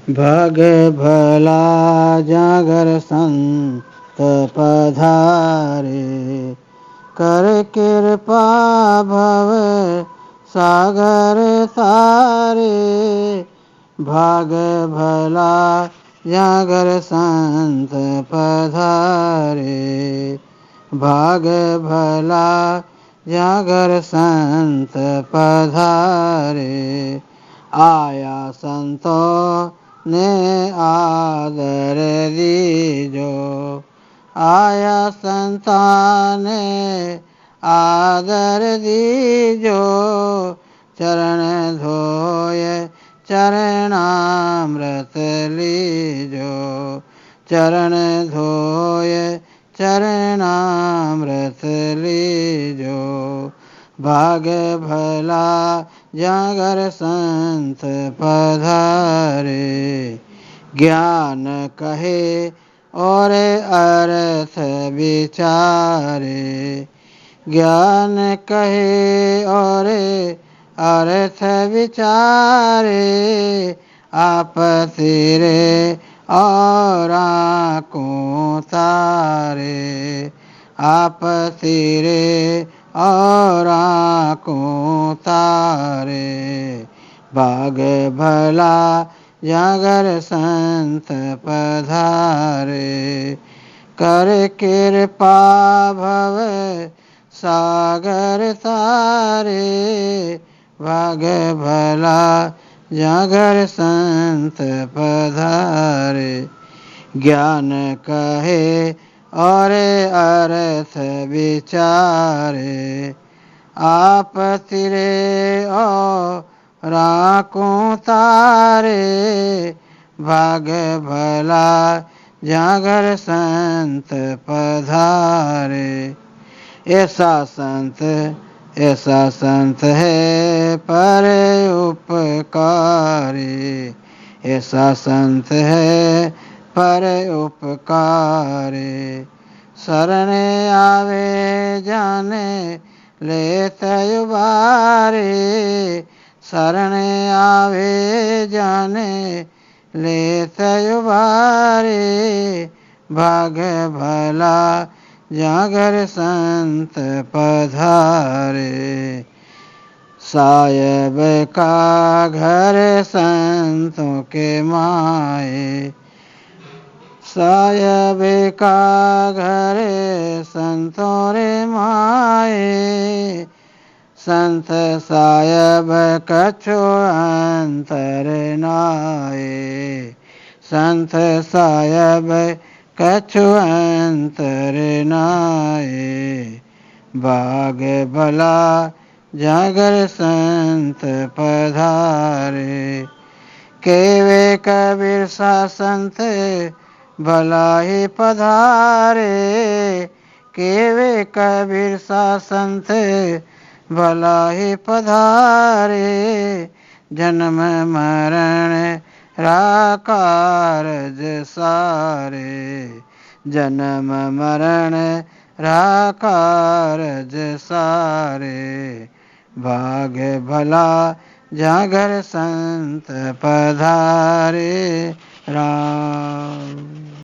भाग भला जागर संत पधारे, कर कृपा भव सागर तारे। भाग भला जागर संत पधारे, भाग भला जागर संत पधारे। आया संतों ने आदर दीजो, आया संतान ने आदर दीजो। चरण धोए चरणामृत लीजो, चरण धोए चरणामृत लीजो। भाग भला जागर संत पधारे, ज्ञान कहे और अर्थ विचारे। ज्ञान कहे और अर्थ विचारे, आप सिरे और आँखों तारे। आप सिरे और आँखों तारे। भाग भला जागर संत पधारे, कर कृपा भव सागर तारे। भाग भला जागर संत पधारे, ज्ञान कहे और अर्थ विचारे। आप सिरे और आँखों तारे। भाग भला जागर संत पधारे। ऐसा संत है पर उपकारी, ऐसा संत है पर उपकारी। शरण आवे जाने लेत उबारे, शरण आवे जाने लेत उबारे। भाग भला जागर संत पधारे, साहेब का घर संतों के माए। साहेब का घर संतों रे माए, संत साहेब कछु अंतर नाए। संत साहेब कछु अंतर नाए। भाग भला जागर संत पधारे, केवे कबीर सा संत भला ही पधारे। केवे कबीर सा संत भला ही पधारे। जन्म मरण राकारज सारे, जन्म मरण राकारज सारे। भाग भला जागर संत पधारे राम।